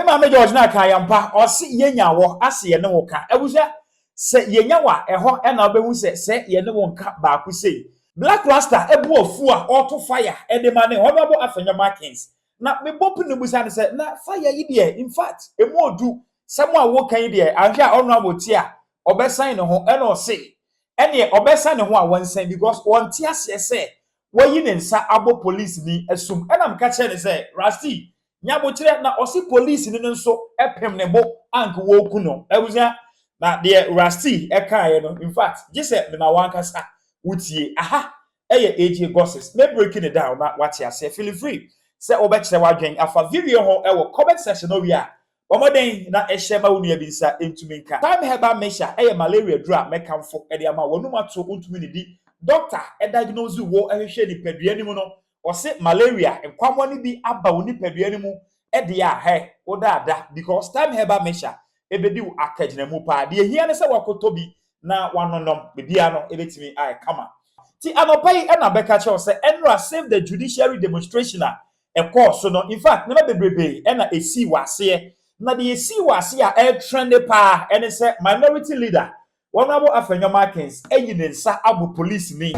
me ma me George na kan yampa o se yenya wo ase ye ne wo ka abuja se yenya wa eho e na obehu se ye ne wo nka ba ku sei Blakk Rasta ebu ofu a auto fire e de ma ne Honorable Afenyo Markins na me bopu ne busa ne se na fire yi de in fact emu odu semo a wo kan de ahwe a Honorable ti a obesan ne ho e na o se ene obesan ne ho a wonsan because won ti ase se woyi ne nsa abo police ni esum e na mka che ne se Rasti nyabo kire na osi police ni nso epem ne bo ank wo ku no ebuza na de Rasti e kae no in fact gise me na wankasa wutie aha eye AJ gossips me breaking it down na what you say feel free say obekire wadwen afa video ho e wo comment section no wi a omoden na ehye ma wonu abinsa entumi nka time heba mesha eye malaria dura mekamfo e de ama wonu mato ontumi ne di doctor e diagnose wo ehwehwe ni padua ni mu no o se malaria enkwamo ni bi aba woni padua ni mu e de a he wo da because time heba mesha e bedi wo akagina mu pa de ehia ne se wakoto bi na wanonom bibia no ebetimi ai kama ti anopai e na beka che se enra save the judiciary demonstration a e course no in fact na bebrebe e na esi wase na de esi wase a e trend pa ene se minority leader Honorable Afenyo Markins eyi ne nsa abu police ni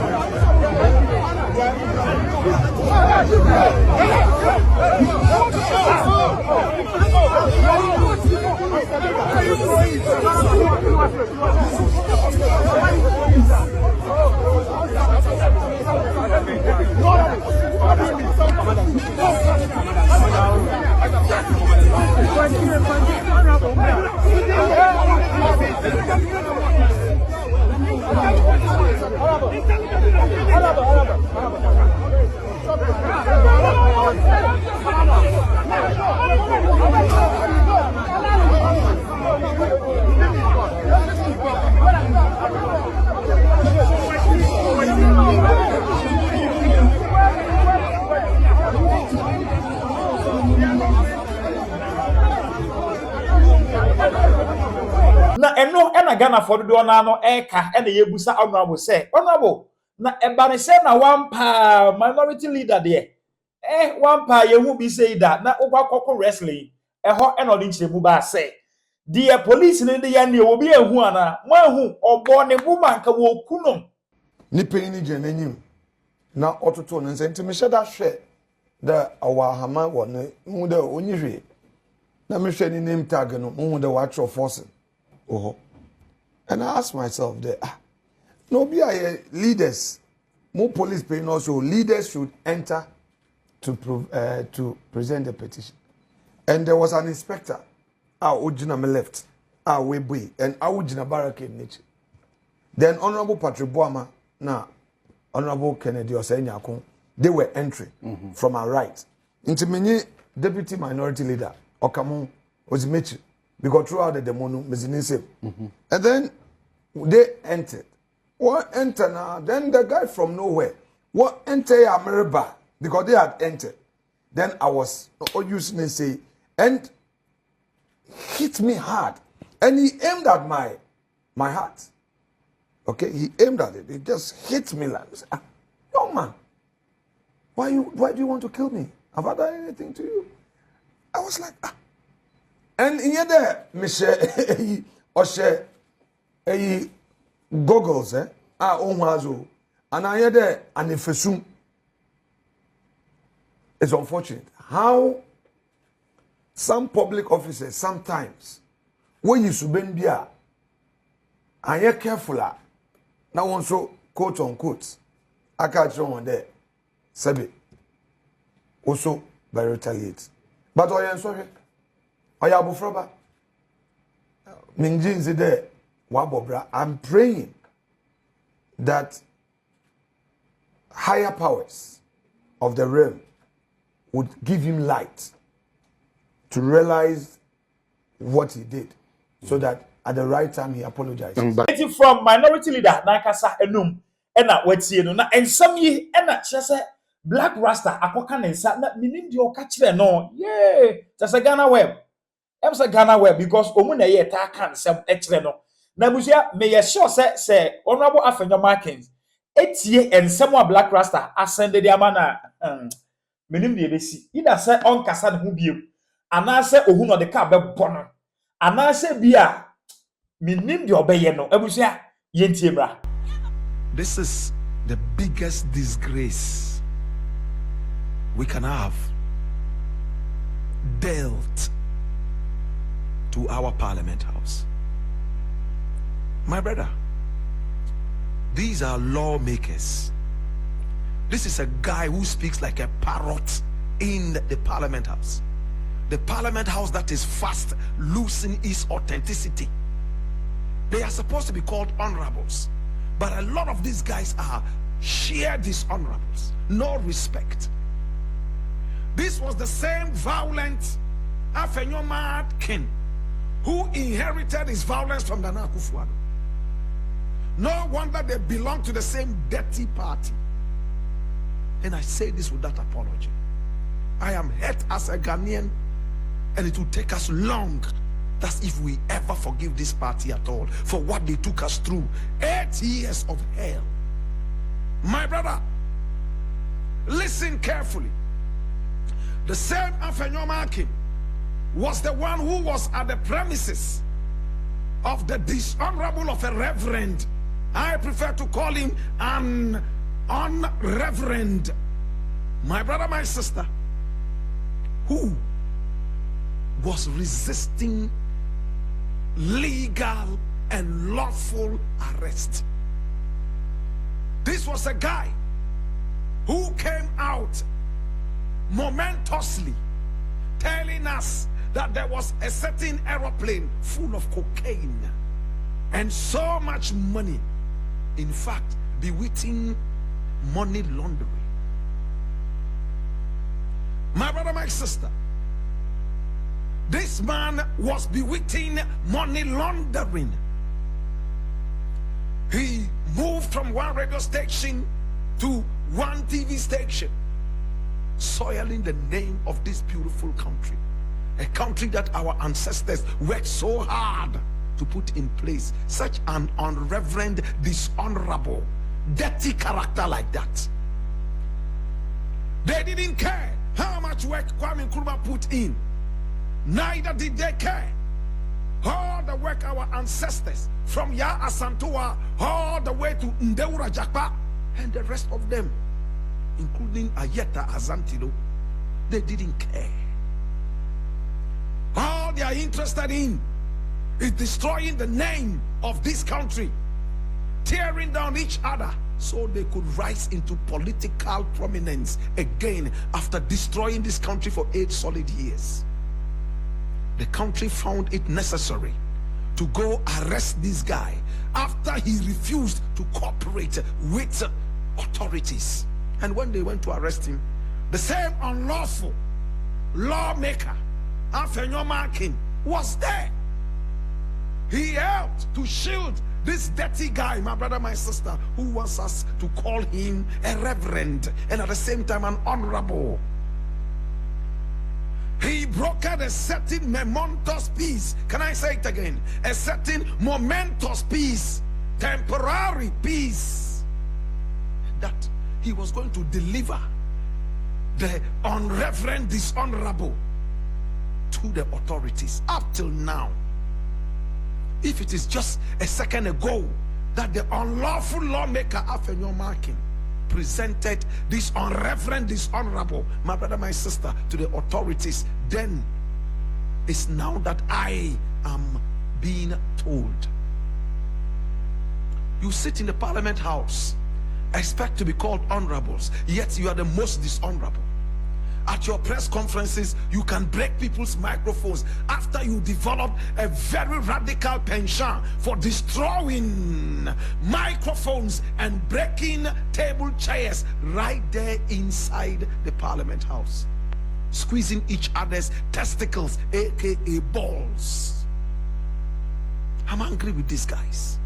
na eno ena Ghana for do na no eka ena yebusa Honorable say Honorable na ebane say na wampa minority leader there wampa yehu bi say that na ogwakoko wrestling eho ena odi nchiremu ba say the police ni de ya ne obi ehu ana mo ehu obo ne bu manka wo kunom ni penini jenanyim na ototo no nse ntimi hye da hwe da awahama wo ne hu da onyihwe na me hwe ni name tag no hu da watch force and I ask myself there, no be leaders, more police paying also leaders should enter to present the petition. And there was an inspector, Ujina me left, Webwe, and Ujina barricade nature. Then Honorable Patrick Boama, now Honorable Kennedy Osenyakon, they were entering from our right. Into many deputy minority leader, Okamu was Mechi. Because throughout the demonu mezinise. And then they entered. What enter now? Then the guy from nowhere. What enter Ameriba? Because they had entered. Then I was using to say and hit me hard. And he aimed at my heart. Okay, he aimed at it. He just hit me like this. Young man, why do you want to kill me? Have I done anything to you? I was like, and in there, Michelle, Oshe, goggles, Omazo, and I had there, and if it's unfortunate how some public officers sometimes, when you subend beer, and you're careful, now also quote unquote, I catch on there, Sabi, also by retaliate. But I am sorry. I'm praying that higher powers of the realm would give him light to realize what he did, so that at the right time he apologizes. From minority leader Nakasa Enum, Ena Wetieno, and some ye Ena Chese Blakk Rasta, Apokan and Sat, meaning your catch there, no, yeah, that's a Ghana web. I'm say Ghana web because omuna ye ta kan sem ekre no na busia me ye sure say Honorable Afenyo Markins etie ensem a Blakk Rasta ascend the amana menim de besi ida say on kasa ne ho biem anaasɛ ohu no de ka bɛbɔ no anaasɛ bia minim de obɛyɛ no abusua yentie bra. This is the biggest disgrace we can have dealt to our parliament house. My brother, these are lawmakers. This is a guy who speaks like a parrot in the parliament house. The parliament house that is fast losing its authenticity. They are supposed to be called honorables, but a lot of these guys are sheer dishonorables. No respect. This was the same violent Afenyo Markin who inherited his violence from Nana Akufo-Addo. No wonder they belong to the same dirty party. And I say this without apology. I am hurt as a Ghanaian, and it will take us long. That's if we ever forgive this party at all for what they took us through. 8 years of hell. My brother, listen carefully. The same Afenyo Markin was the one who was at the premises of the dishonorable of a reverend. I prefer to call him an unreverend. My brother, my sister, who was resisting legal and lawful arrest. This was a guy who came out momentously telling us that there was a certain aeroplane full of cocaine and so much money, in fact bewitching money laundering. My brother, my sister, this man was bewitching money laundering. He moved from one radio station to one TV station, soiling the name of this beautiful country, a country that our ancestors worked so hard to put in place. Such an unreverend, dishonorable, dirty character like that. They didn't care how much work Kwame Nkrumah put in. Neither did they care all the work our ancestors from Ya Asantua all the way to Ndeura Jakpa and the rest of them, including Ayeta Azantido, they didn't care. All they are interested in is destroying the name of this country, tearing down each other so they could rise into political prominence again after destroying this country for 8 solid years. The country found it necessary to go arrest this guy after he refused to cooperate with authorities. And when they went to arrest him, the same unlawful lawmaker, Afenyo Markin, was there. He helped to shield this dirty guy, my brother, my sister, who wants us to call him a reverend and at the same time an honorable. He brokered a certain momentous peace. Can I say it again? A certain momentous peace, temporary peace, that he was going to deliver the unreverend, dishonorable to the authorities. Up till now, if it is just a second ago that the unlawful lawmaker Afenyo Markin presented this unreverend, dishonorable, my brother, my sister, to the authorities, then it's now that I am being told. You sit in the parliament house, expect to be called honorables, yet you are the most dishonorable. At your press conferences, you can break people's microphones after you develop a very radical penchant for destroying microphones and breaking table chairs right there inside the parliament house, squeezing each other's testicles, aka balls. I'm angry with these guys.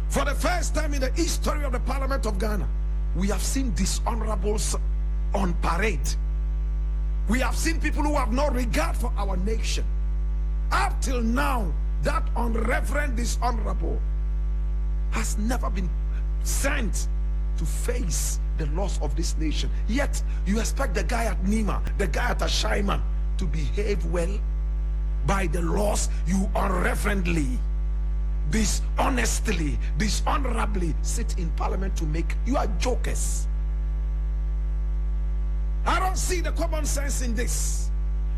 For the first time in the history of the Parliament of Ghana, we have seen dishonorables on parade. We have seen people who have no regard for our nation. Up till now, that unreverend, dishonorable has never been sent to face the loss of this nation. Yet, you expect the guy at Nima, the guy at Ashaiman, to behave well by the laws, you irreverently, dishonestly, dishonorably sit in parliament to make. You are jokers. I don't see the common sense in this.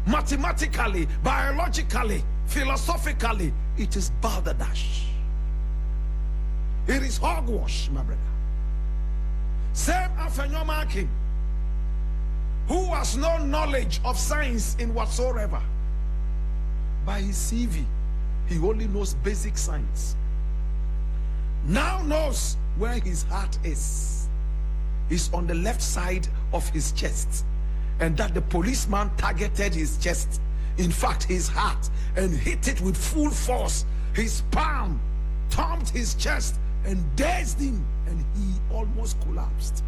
Mathematically, biologically, philosophically, it is balderdash. It is hogwash, my brother. Same Afenyo Markin, who has no knowledge of science in whatsoever. By his CV, he only knows basic science. Now knows where his heart is. It's on the left side of his chest, and that the policeman targeted his chest, in fact his heart, and hit it with full force. His palm thumped his chest and dazed him, and he almost collapsed.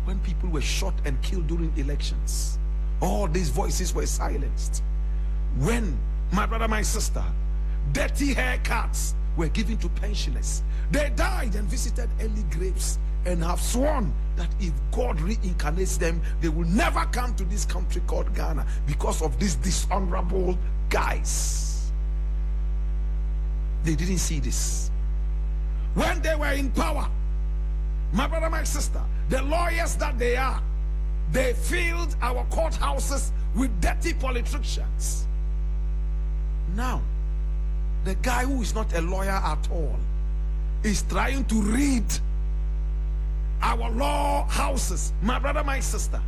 When people were shot and killed during elections, all these voices were silenced. When, my brother, my sister, dirty haircuts were given to pensioners, they died and visited early graves and have sworn that if God reincarnates them, they will never come to this country called Ghana because of these dishonorable guys. They didn't see this. When they were in power, my brother, my sister, the lawyers that they are, they filled our courthouses with dirty politicians. Now, the guy who is not a lawyer at all is trying to read our law houses, my brother, my sister,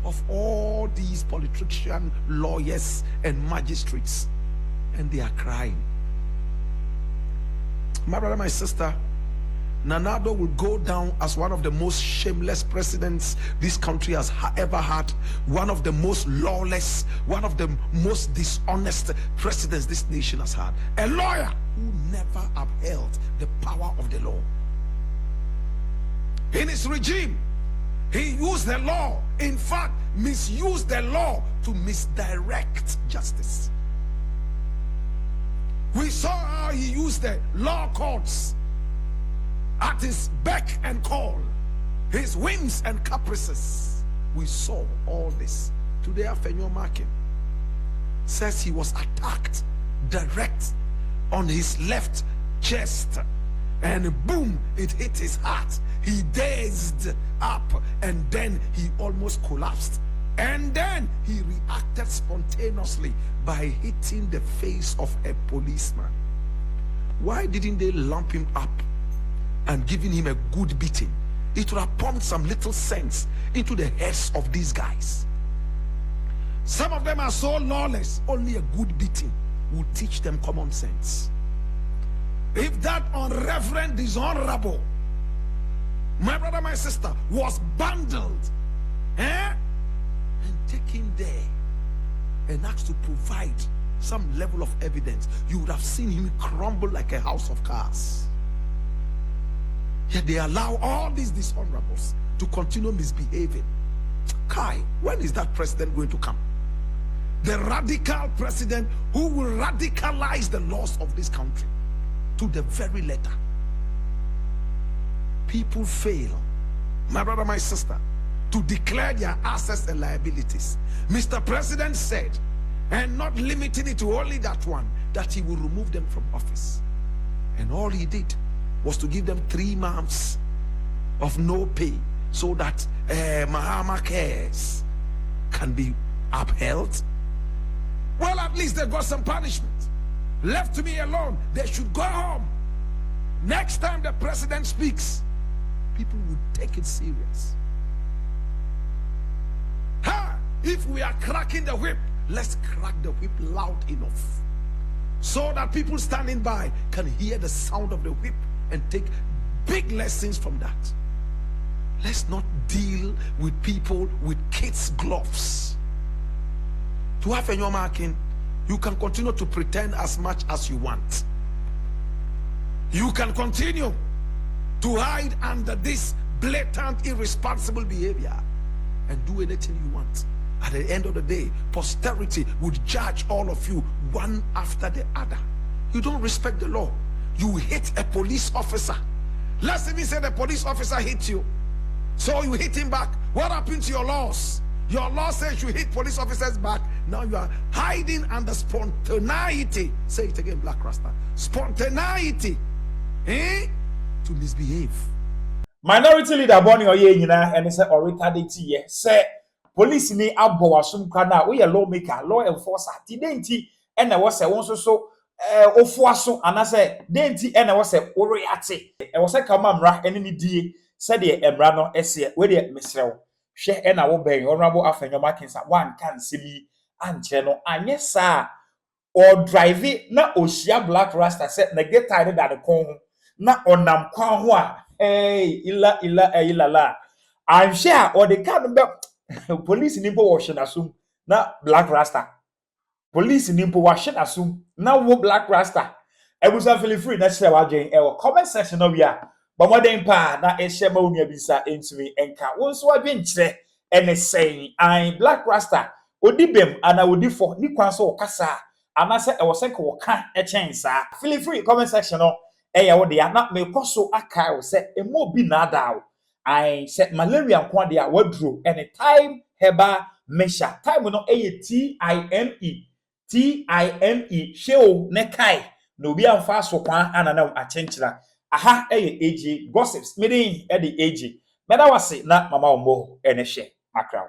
of all these politician lawyers and magistrates, and they are crying. My brother, my sister, Nanado will go down as one of the most shameless presidents this country has ever had, one of the most lawless, one of the most dishonest presidents this nation has had. A lawyer who never upheld the power of the law. In his regime, he used the law, in fact, misused the law to misdirect justice. We saw how he used the law courts at his beck and call, his whims and caprices. We saw all this. Today, Afenyo Markin says he was attacked direct on his left chest, and boom, it hit his heart. He dazed up, and then he almost collapsed. And then he reacted spontaneously by hitting the face of a policeman. Why didn't they lump him up and giving him a good beating? It would have pumped some little sense into the heads of these guys. Some of them are so lawless, only a good beating will teach them common sense. If that unreverent, dishonorable, my brother, my sister, was bundled and taken there and asked to provide some level of evidence, you would have seen him crumble like a house of cards. Yet they allow all these dishonorables to continue misbehaving. Kai, when is that president going to come? The radical president who will radicalize the laws of this country to the very letter. People fail, my brother, my sister, to declare their assets and liabilities. Mr. President said, and not limiting it to only that one, that he will remove them from office. And all he did was to give them 3 months of no pay so that Mahama cares can be upheld. Well, at least they got some punishment. Left to me alone, they should go home. Next time the president speaks, people would take it serious. If we are cracking the whip, let's crack the whip loud enough so that people standing by can hear the sound of the whip and take big lessons from that. Let's not deal with people with kids' gloves. To Afenyo Markin, you can continue to pretend as much as you want. You can continue to hide under this blatant, irresponsible behavior and do anything you want. At the end of the day, posterity would judge all of you one after the other. You don't respect the law. You hit a police officer. Let's even say the police officer hit you, so you hit him back. What happened to your laws? Your law says you hit police officers back. Now you are hiding under spontaneity. Say it again, Blakk Rasta. Spontaneity. To misbehave. Minority leader Bonnie Oye nyina and say retarded ye say police ni abo wasum kana we lawmaker law enforcer ti denti and was say won so ofuaso anase denti and was say oriate e was say kamamra ene ni die said the emra no ese we de mesrew hwe e na wo ben honorable Afenyo Markin sa wan kan semi anche no anye sa or drive na ohia Blakk Rasta say na get tired that the kon na onam kwan ho a ila la I'm sure or the kind of police nimpo washin assume na Blakk Rasta police nimpo washin assume na wo Blakk Rasta e busa feel free na share wa gen e comment section no bia but more than pa na e share ma onua bisa entumi enka won so adwen kire ene say I Blakk Rasta odi bem ana odi fo ni kwan so kasa ana se e wo se ko ka e chen sa feel free comment section no eya wo de ya na me koso aka wo se emo bi na da I said malaria nko de ya wadro anytime heba measure time no time show ne kai no obi amfa so kwan anana achenchira aha AG gossips meeting e de AG meda wase na mama ombo ene hye Magraheb